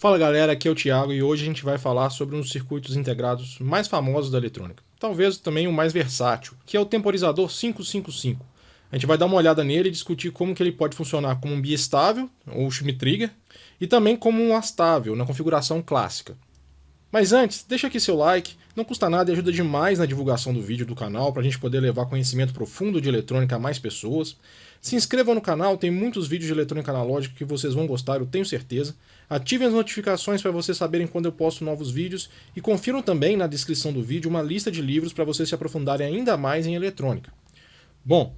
Fala galera, aqui é o Thiago e hoje a gente vai falar sobre um dos circuitos integrados mais famosos da eletrônica. Talvez também o mais versátil, que é o temporizador 555. A gente vai dar uma olhada nele e discutir como que ele pode funcionar como um biestável, ou Schmitt Trigger, e também como um astável, na configuração clássica. Mas antes, deixa aqui seu like, não custa nada e ajuda demais na divulgação do vídeo do canal para a gente poder levar conhecimento profundo de eletrônica a mais pessoas. Se inscrevam no canal, tem muitos vídeos de eletrônica analógica que vocês vão gostar, eu tenho certeza. Ativem as notificações para vocês saberem quando eu posto novos vídeos e confiram também na descrição do vídeo uma lista de livros para vocês se aprofundarem ainda mais em eletrônica. Bom,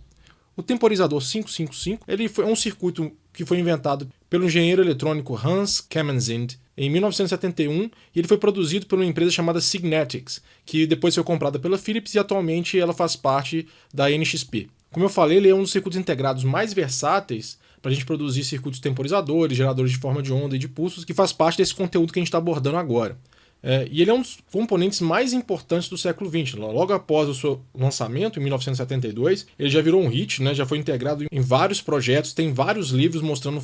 o temporizador 555 ele foi um circuito que foi inventado pelo engenheiro eletrônico Hans Kamen-Zind em 1971 e ele foi produzido por uma empresa chamada Signetics, que depois foi comprada pela Philips e atualmente ela faz parte da NXP. Como eu falei, ele é um dos circuitos integrados mais versáteis para a gente produzir circuitos temporizadores, geradores de forma de onda e de pulsos, que faz parte desse conteúdo que a gente está abordando agora. E ele é um dos componentes mais importantes do século XX. Logo após o seu lançamento, em 1972, ele já virou um hit, né? Já foi integrado em vários projetos, tem vários livros mostrando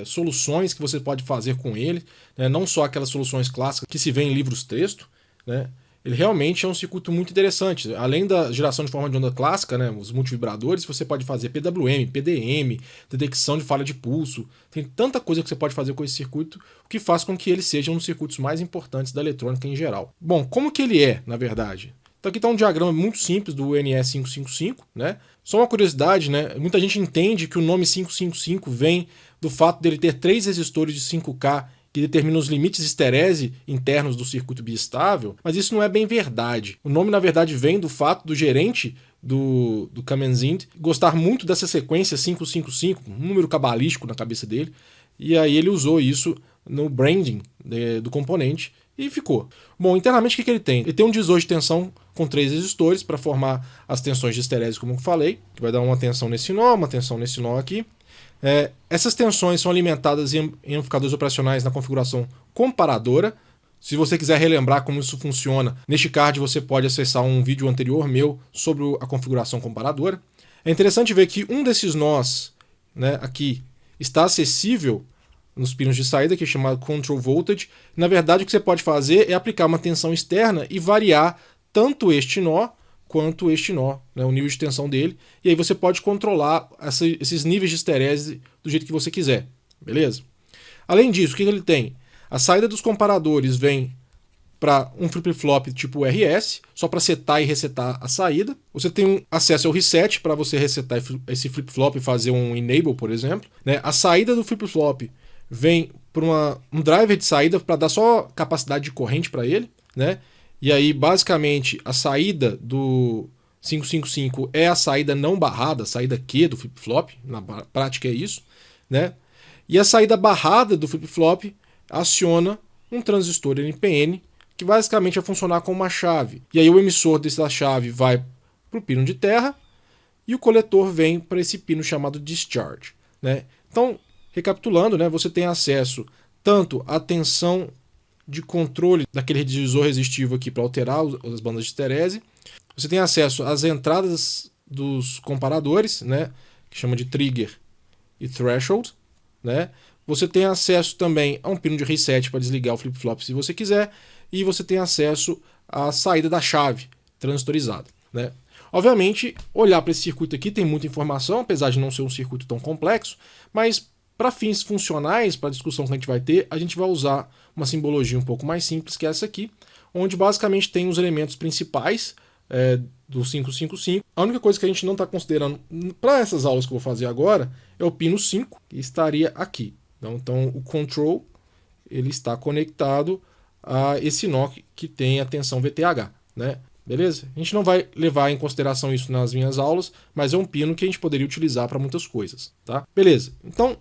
soluções que você pode fazer com ele, né? Não só aquelas soluções clássicas que se vê em livros-texto, né? Ele realmente é um circuito muito interessante. Além da geração de forma de onda clássica, né, os multivibradores, você pode fazer PWM, PDM, detecção de falha de pulso. Tem tanta coisa que você pode fazer com esse circuito, o que faz com que ele seja um dos circuitos mais importantes da eletrônica em geral. Bom, como que ele é, na verdade? Então aqui está um diagrama muito simples do NE555, né? Só uma curiosidade, né? Muita gente entende que o nome 555 vem do fato dele ter 3 resistores de 5K que determina os limites esterese internos do circuito biestável, mas isso não é bem verdade. O nome, na verdade, vem do fato do gerente do Kamen-Zind gostar muito dessa sequência 555, um número cabalístico na cabeça dele, e aí ele usou isso no branding do componente e ficou. Bom, internamente o que ele tem? Ele tem um divisor de tensão com 3 resistores para formar as tensões de esterese, como eu falei, que vai dar uma tensão nesse nó, uma tensão nesse nó aqui. Essas tensões são alimentadas em amplificadores operacionais na configuração comparadora. Se você quiser relembrar como isso funciona, neste card você pode acessar um vídeo anterior meu sobre a configuração comparadora. É interessante ver que um desses nós, né, aqui está acessível nos pinos de saída, que é chamado Control Voltage. Na verdade, o que você pode fazer é aplicar uma tensão externa e variar tanto este nó quanto este nó, né, o nível de tensão dele, e aí você pode controlar esses níveis de esterese do jeito que você quiser, beleza? Além disso, o que ele tem? A saída dos comparadores vem para um flip-flop tipo RS, só para setar e resetar a saída. Você tem acesso ao reset para você resetar esse flip-flop e fazer um enable, por exemplo, né? A saída do flip-flop vem para um driver de saída para dar só capacidade de corrente para ele, né? E aí, basicamente, a saída do 555 é a saída não barrada, a saída Q do flip-flop, na prática é isso, né? E a saída barrada do flip-flop aciona um transistor NPN, que basicamente vai funcionar como uma chave. E aí o emissor dessa chave vai para o pino de terra e o coletor vem para esse pino chamado discharge, né? Então, recapitulando, né, você tem acesso tanto à tensão de controle daquele divisor resistivo aqui para alterar as bandas de esterese. Você tem acesso às entradas dos comparadores, né, que chama de trigger e threshold, né? Você tem acesso também a um pino de reset para desligar o flip-flop se você quiser, e você tem acesso à saída da chave transistorizada, né? Obviamente, olhar para esse circuito aqui tem muita informação, apesar de não ser um circuito tão complexo, mas para fins funcionais, para a discussão que a gente vai ter, a gente vai usar uma simbologia um pouco mais simples que essa aqui, onde basicamente tem os elementos principais do 555. A única coisa que a gente não está considerando para essas aulas que eu vou fazer agora é o pino 5, que estaria aqui. Então o control ele está conectado a esse nó que tem a tensão VTH, né? Beleza? A gente não vai levar em consideração isso nas minhas aulas, mas é um pino que a gente poderia utilizar para muitas coisas, tá? Beleza. Então,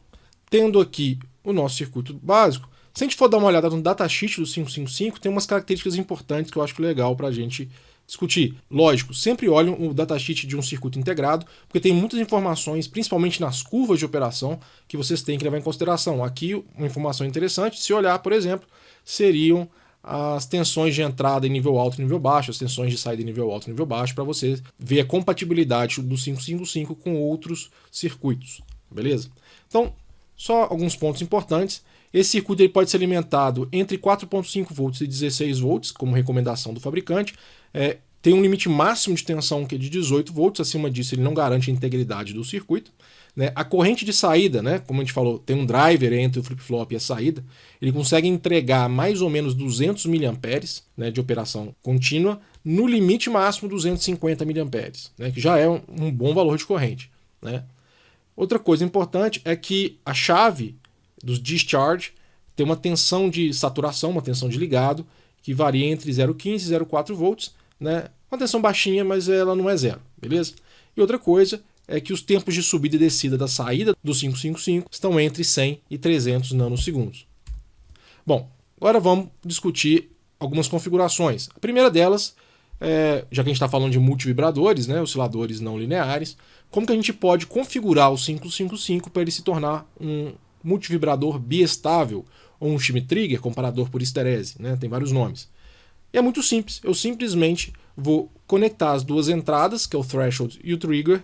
tendo aqui o nosso circuito básico, se a gente for dar uma olhada no datasheet do 555, tem umas características importantes que eu acho legal para a gente discutir. Lógico, sempre olhem o datasheet de um circuito integrado, porque tem muitas informações, principalmente nas curvas de operação, que vocês têm que levar em consideração. Aqui, uma informação interessante, se olhar, por exemplo, seriam as tensões de entrada em nível alto e nível baixo, as tensões de saída em nível alto e nível baixo, para você ver a compatibilidade do 555 com outros circuitos, beleza? Então, Só alguns pontos importantes. Esse circuito ele pode ser alimentado entre 4.5 volts e 16 volts, como recomendação do fabricante. Tem um limite máximo de tensão que é de 18 volts, acima disso ele não garante a integridade do circuito. Né? A corrente de saída, né, como a gente falou, tem um driver entre o flip-flop e a saída, ele consegue entregar mais ou menos 200 mA, né, de operação contínua, no limite máximo 250 mA, né, que já é um bom valor de corrente. Né? Outra coisa importante é que a chave dos discharge tem uma tensão de saturação, uma tensão de ligado, que varia entre 0,15 e 0,4 volts, né? Uma tensão baixinha, mas ela não é zero, beleza? E outra coisa é que os tempos de subida e descida da saída do 555 estão entre 100 e 300 nanosegundos. Bom, agora vamos discutir algumas configurações. A primeira delas, já que a gente está falando de multivibradores, né, osciladores não lineares, como que a gente pode configurar o 555 para ele se tornar um multivibrador biestável ou um shimmy trigger, comparador por histerese, né, tem vários nomes. E é muito simples, eu simplesmente vou conectar as duas entradas, que é o threshold e o trigger,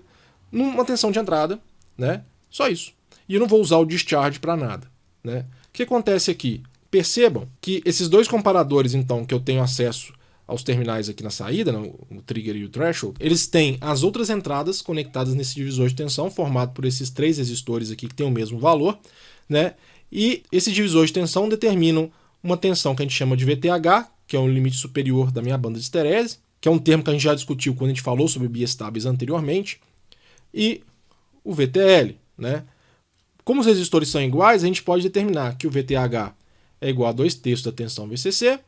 numa tensão de entrada, né? Só isso. E eu não vou usar o discharge para nada, né? O que acontece aqui? Percebam que esses dois comparadores, então, que eu tenho acesso aos terminais aqui na saída, né, o trigger e o threshold, eles têm as outras entradas conectadas nesse divisor de tensão, formado por esses 3 resistores aqui que têm o mesmo valor, né? E esse divisor de tensão determinam uma tensão que a gente chama de VTH, que é o limite superior da minha banda de histerese, que é um termo que a gente já discutiu quando a gente falou sobre biestáveis anteriormente, e o VTL, né? Como os resistores são iguais, a gente pode determinar que o VTH é igual a 2/3 da tensão VCC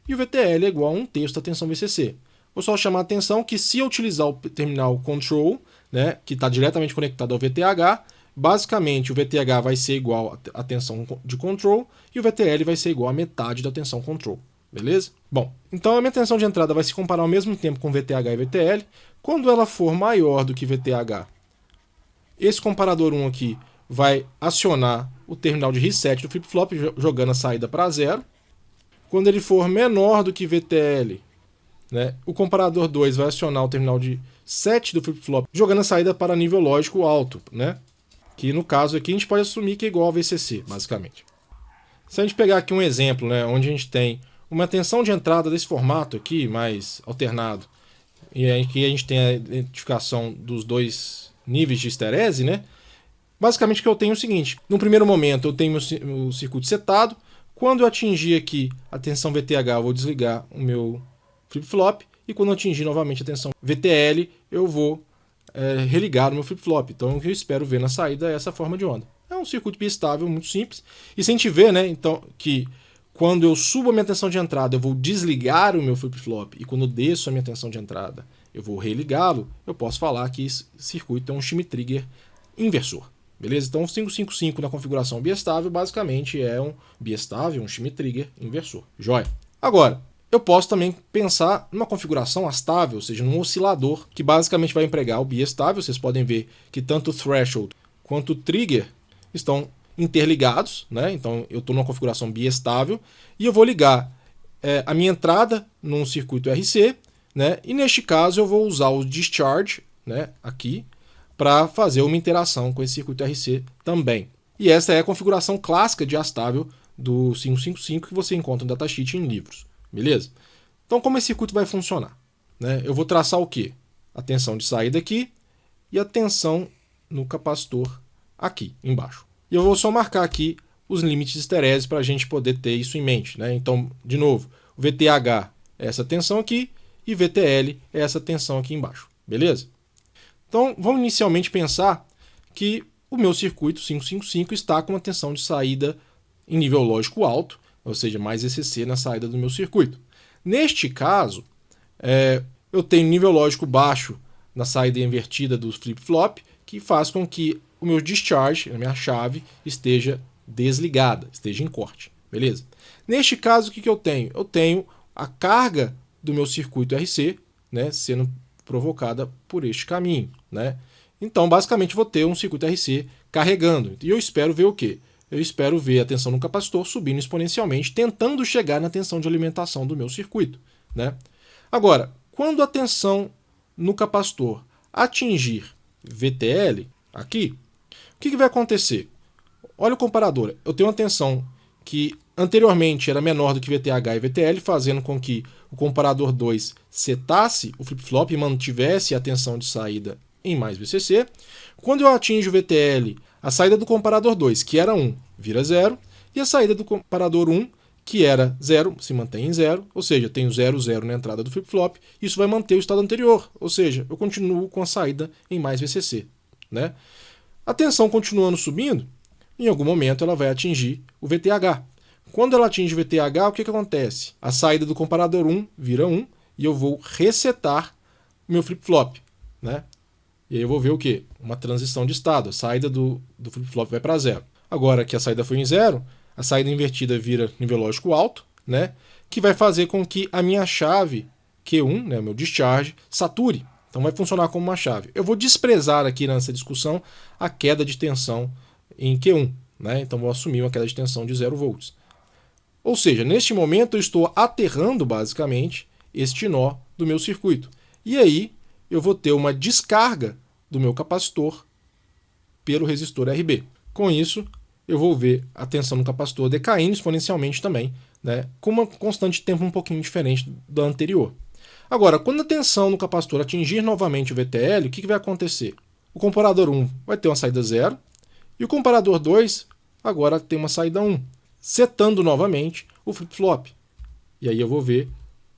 e o VTL é igual a 1/3 da tensão VCC. Vou só chamar a atenção que se eu utilizar o terminal control, né, que está diretamente conectado ao VTH, basicamente o VTH vai ser igual à tensão de control e o VTL vai ser igual à metade da tensão control. Beleza? Bom, então a minha tensão de entrada vai se comparar ao mesmo tempo com VTH e VTL. Quando ela for maior do que VTH, esse comparador 1 aqui vai acionar o terminal de reset do flip-flop, jogando a saída para zero. Quando ele for menor do que VTL, né, o comparador 2 vai acionar o terminal de set do flip-flop, jogando a saída para nível lógico alto, né, que no caso aqui a gente pode assumir que é igual ao VCC, basicamente. Se a gente pegar aqui um exemplo, né, onde a gente tem uma tensão de entrada desse formato aqui, mais alternado, e aqui a gente tem a identificação dos dois níveis de histerese, né? Basicamente o que eu tenho é o seguinte: no primeiro momento eu tenho o circuito setado, quando eu atingir aqui a tensão VTH eu vou desligar o meu flip-flop, e quando eu atingir novamente a tensão VTL eu vou religar o meu flip-flop. Então o que eu espero ver na saída é essa forma de onda. É um circuito biestável muito simples, e se a gente vê, né, então, que quando eu subo a minha tensão de entrada, eu vou desligar o meu flip-flop, e quando eu desço a minha tensão de entrada, eu vou religá-lo, eu posso falar que esse circuito é um shimmy trigger inversor. Beleza? Então o 555 na configuração biestável basicamente é um biestável, um shimmy trigger inversor. Joia? Agora, eu posso também pensar numa configuração astável, ou seja, num oscilador, que basicamente vai empregar o biestável. Vocês podem ver que tanto o threshold quanto o trigger estão interligados, né? Então eu estou numa configuração biestável e eu vou ligar a minha entrada num circuito RC, né? E neste caso eu vou usar o discharge, né, aqui, para fazer uma interação com esse circuito RC também. E essa é a configuração clássica de astável do 555 que você encontra no datasheet em livros, beleza? Então como esse circuito vai funcionar, né? Eu vou traçar o quê? A tensão de saída aqui e a tensão no capacitor aqui embaixo. E eu vou só marcar aqui os limites de histerese para a gente poder ter isso em mente, né? Então, de novo, o VTH é essa tensão aqui e VTL é essa tensão aqui embaixo, beleza? Então, vamos inicialmente pensar que o meu circuito 555 está com uma tensão de saída em nível lógico alto, ou seja, mais ECC na saída do meu circuito. Neste caso, eu tenho nível lógico baixo na saída invertida do flip-flop, que faz com que o meu discharge, a minha chave, esteja desligada, esteja em corte, beleza? Neste caso, o que eu tenho? Eu tenho a carga do meu circuito RC, né, sendo provocada por este caminho, né? Então, basicamente, vou ter um circuito RC carregando. E eu espero ver o quê? Eu espero ver a tensão no capacitor subindo exponencialmente, tentando chegar na tensão de alimentação do meu circuito, né? Agora, quando a tensão no capacitor atingir VTL, aqui, o que vai acontecer? olha o comparador. Eu tenho uma tensão que anteriormente era menor do que VTH e VTL, fazendo com que o comparador 2 setasse o flip-flop e mantivesse a tensão de saída em mais VCC. Quando eu atinjo o VTL, a saída do comparador 2, que era 1, vira 0, e a saída do comparador 1, que era 0, se mantém em 0, ou seja, eu tenho 0, 0 na entrada do flip-flop, isso vai manter o estado anterior, ou seja, eu continuo com a saída em mais VCC. Né? A tensão continuando subindo, em algum momento ela vai atingir o VTH. Quando ela atinge o VTH, o que acontece? A saída do comparador 1 vira 1 e eu vou resetar o meu flip-flop. Né? E aí eu vou ver o quê? Uma transição de estado. A saída do flip-flop vai para 0. Agora que a saída foi em 0, a saída invertida vira nível lógico alto, né? Que vai fazer com que a minha chave Q1, né, meu discharge, sature. Então vai funcionar como uma chave. Eu vou desprezar aqui nessa discussão a queda de tensão em Q1. Né? Então vou assumir uma queda de tensão de 0 volts. Ou seja, neste momento eu estou aterrando basicamente este nó do meu circuito. E aí eu vou ter uma descarga do meu capacitor pelo resistor RB. Com isso, eu vou ver a tensão no capacitor decaindo exponencialmente também, né, com uma constante de tempo um pouquinho diferente da anterior. Agora, quando a tensão no capacitor atingir novamente o VTL, o que vai acontecer? O comparador 1 vai ter uma saída 0 e o comparador 2 agora tem uma saída 1, setando novamente o flip-flop. E aí eu vou ver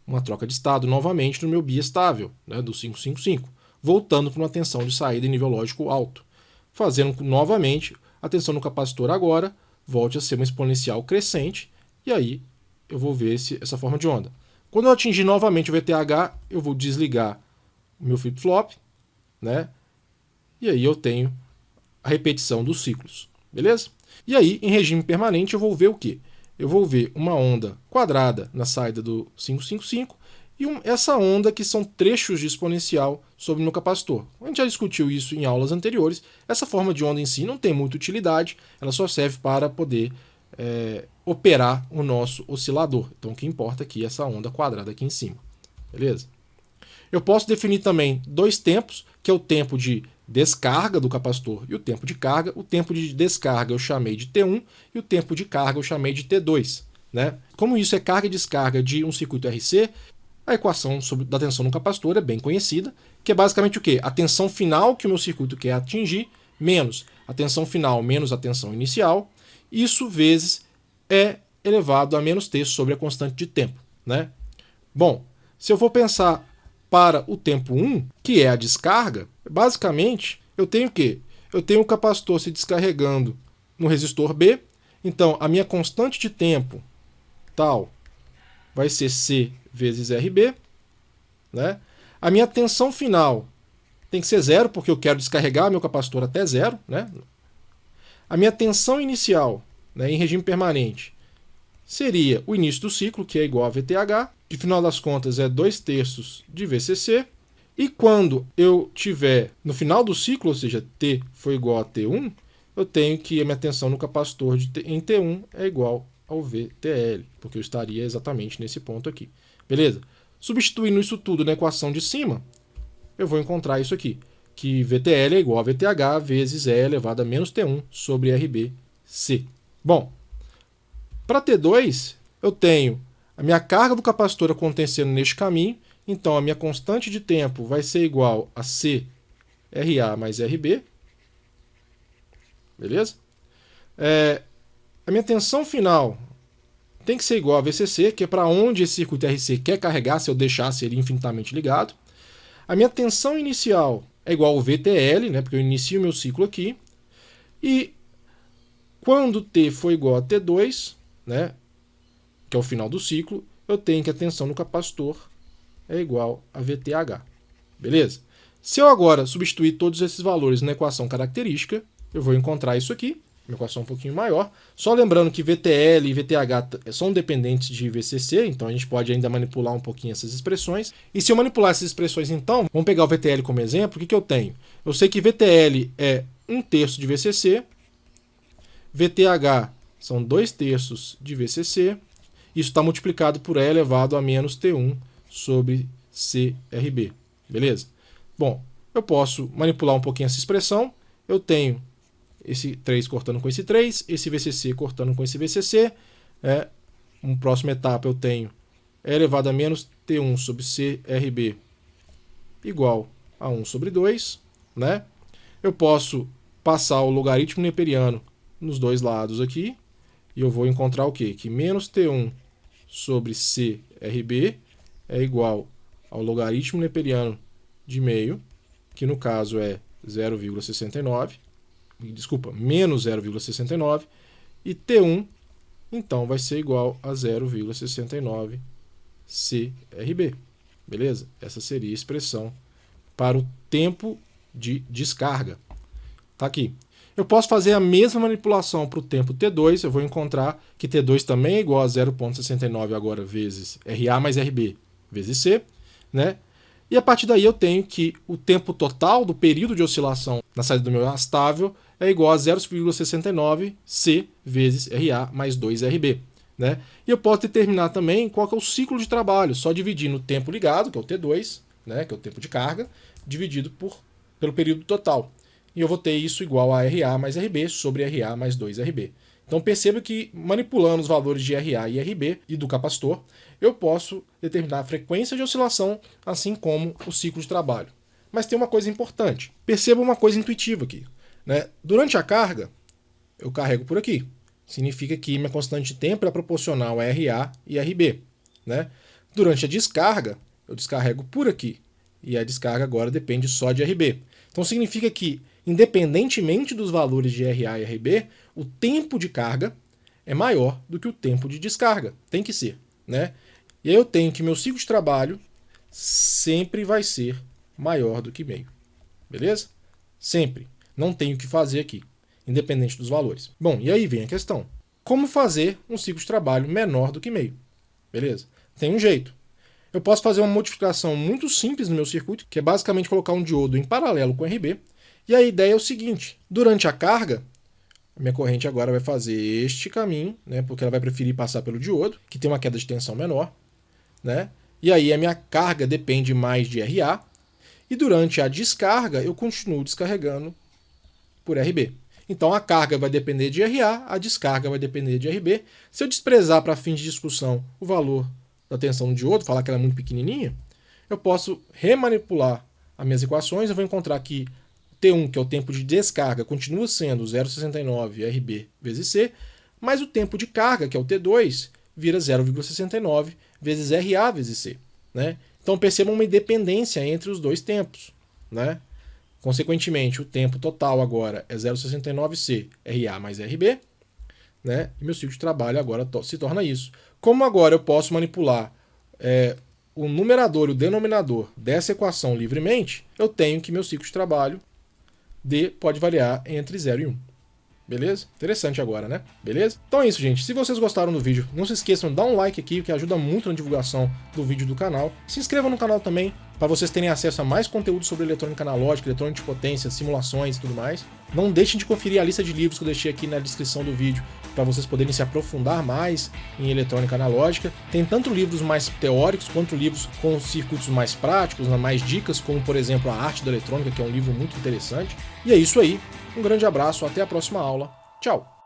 uma troca de estado novamente no meu biestável, né, do 555, voltando para uma tensão de saída em nível lógico alto, fazendo novamente a tensão no capacitor agora volte a ser uma exponencial crescente, e aí eu vou ver essa forma de onda. Quando eu atingir novamente o VTH, eu vou desligar o meu flip-flop, né? E aí eu tenho a repetição dos ciclos, beleza? E aí, em regime permanente, eu vou ver o quê? Eu vou ver uma onda quadrada na saída do 555 e essa onda que são trechos de exponencial sobre o meu capacitor. A gente já discutiu isso em aulas anteriores. Essa forma de onda em si não tem muita utilidade, ela só serve para poder operar o nosso oscilador. Então o que importa aqui é essa onda quadrada aqui em cima. Beleza? Eu posso definir também dois tempos, que é o tempo de descarga do capacitor e o tempo de carga. O tempo de descarga eu chamei de T1 e o tempo de carga eu chamei de T2. Né? Como isso é carga e descarga de um circuito RC, a equação da tensão no capacitor é bem conhecida, que é basicamente o quê? A tensão final que o meu circuito quer atingir, menos a tensão final menos a tensão inicial, isso vezes é elevado a menos T sobre a constante de tempo. Né? Bom, se eu for pensar para o tempo 1, que é a descarga, basicamente eu tenho o quê? Eu tenho o capacitor se descarregando no resistor B, então a minha constante de tempo tal vai ser C vezes RB. Né? A minha tensão final tem que ser 0, porque eu quero descarregar meu capacitor até 0. Né? A minha tensão inicial, né, em regime permanente, seria o início do ciclo, que é igual a VTH, que no final das contas é 2/3 de VCC. E quando eu tiver no final do ciclo, ou seja, T foi igual a T1, eu tenho que a minha tensão no capacitor em T1 é igual ao VTL, porque eu estaria exatamente nesse ponto aqui. Beleza? Substituindo isso tudo na equação de cima, eu vou encontrar isso aqui, que VTL é igual a VTH vezes E elevado a menos T1 sobre RBC. Bom, para T2, eu tenho a minha carga do capacitor acontecendo neste caminho, então a minha constante de tempo vai ser igual a CRA mais RB. Beleza? A minha tensão final tem que ser igual a VCC, que é para onde esse circuito RC quer carregar se eu deixasse ele infinitamente ligado. A minha tensão inicial é igual ao VTL, né, porque eu inicio meu ciclo aqui. E quando T for igual a T2, né, que é o final do ciclo, eu tenho que a tensão no capacitor é igual a VTH. Beleza? Se eu agora substituir todos esses valores na equação característica, eu vou encontrar isso aqui, uma equação um pouquinho maior. Só lembrando que VTL e VTH são dependentes de VCC, então a gente pode ainda manipular um pouquinho essas expressões. E se eu manipular essas expressões então, vamos pegar o VTL como exemplo, o que eu tenho? Eu sei que VTL é 1/3 de VCC, VTH são 2/3 de VCC, isso está multiplicado por E elevado a menos T1 sobre CRB. Beleza? Bom, eu posso manipular um pouquinho essa expressão. Eu tenho esse 3 cortando com esse 3, esse VCC cortando com esse VCC. Uma próxima etapa eu tenho E elevado a menos T1 sobre CRB igual a 1 sobre 2. Né? Eu posso passar o logaritmo neperiano nos dois lados aqui. E eu vou encontrar o quê? Que menos T1 sobre CRB é igual ao logaritmo neperiano de meio, que no caso é 0,69. Desculpa, menos 0,69. E T1, então, vai ser igual a 0,69 CRB. Beleza? Essa seria a expressão para o tempo de descarga. Tá aqui. Eu posso fazer a mesma manipulação para o tempo T2, eu vou encontrar que T2 também é igual a 0,69 agora vezes RA mais RB vezes C, né? E a partir daí eu tenho que o tempo total do período de oscilação na saída do meu arrastável é igual a 0,69 C vezes RA mais 2RB, né? E eu posso determinar também qual que é o ciclo de trabalho, só dividindo o tempo ligado, que é o T2, né, que é o tempo de carga, dividido pelo período total. E eu vou ter isso igual a RA mais RB sobre RA mais 2RB. Então perceba que manipulando os valores de RA e RB e do capacitor, eu posso determinar a frequência de oscilação, assim como o ciclo de trabalho. Mas tem uma coisa importante. Perceba uma coisa intuitiva aqui, né? Durante a carga, eu carrego por aqui. Significa que minha constante de tempo é proporcional a RA e RB. Né? Durante a descarga, eu descarrego por aqui. E a descarga agora depende só de RB. Então significa que, independentemente dos valores de RA e RB, o tempo de carga é maior do que o tempo de descarga. Tem que ser. Né? E aí eu tenho que meu ciclo de trabalho sempre vai ser maior do que meio. Beleza? Sempre. Não tenho o que fazer aqui, independente dos valores. Bom, e aí vem a questão. Como fazer um ciclo de trabalho menor do que meio? Beleza? Tem um jeito. Eu posso fazer uma modificação muito simples no meu circuito, que é basicamente colocar um diodo em paralelo com RB. E a ideia é o seguinte: durante a carga, a minha corrente agora vai fazer este caminho, né, porque ela vai preferir passar pelo diodo, que tem uma queda de tensão menor. Né? E aí a minha carga depende mais de RA. E durante a descarga, eu continuo descarregando por RB. Então a carga vai depender de RA, a descarga vai depender de RB. Se eu desprezar para fins de discussão o valor da tensão do diodo, falar que ela é muito pequenininha, eu posso remanipular as minhas equações. Eu vou encontrar que T1, que é o tempo de descarga, continua sendo 0,69 RB vezes C, mas o tempo de carga, que é o T2, vira 0,69 vezes RA vezes C. Né? Então percebam uma independência entre os dois tempos. Né? Consequentemente, o tempo total agora é 0,69C RA mais RB, né? E meu ciclo de trabalho agora se torna isso. Como agora eu posso manipular o numerador e o denominador dessa equação livremente, eu tenho que meu ciclo de trabalho D pode variar entre 0 e 1. Beleza? Interessante agora, né? Beleza? Então é isso, gente. Se vocês gostaram do vídeo, não se esqueçam de dar um like aqui, que ajuda muito na divulgação do vídeo do canal. Se inscrevam no canal também, para vocês terem acesso a mais conteúdo sobre eletrônica analógica, eletrônica de potência, simulações e tudo mais. Não deixem de conferir a lista de livros que eu deixei aqui na descrição do vídeo, para vocês poderem se aprofundar mais em eletrônica analógica. Tem tanto livros mais teóricos, quanto livros com circuitos mais práticos, mais dicas, como por exemplo A Arte da Eletrônica, que é um livro muito interessante. E é isso aí. Um grande abraço, até a próxima aula. Tchau!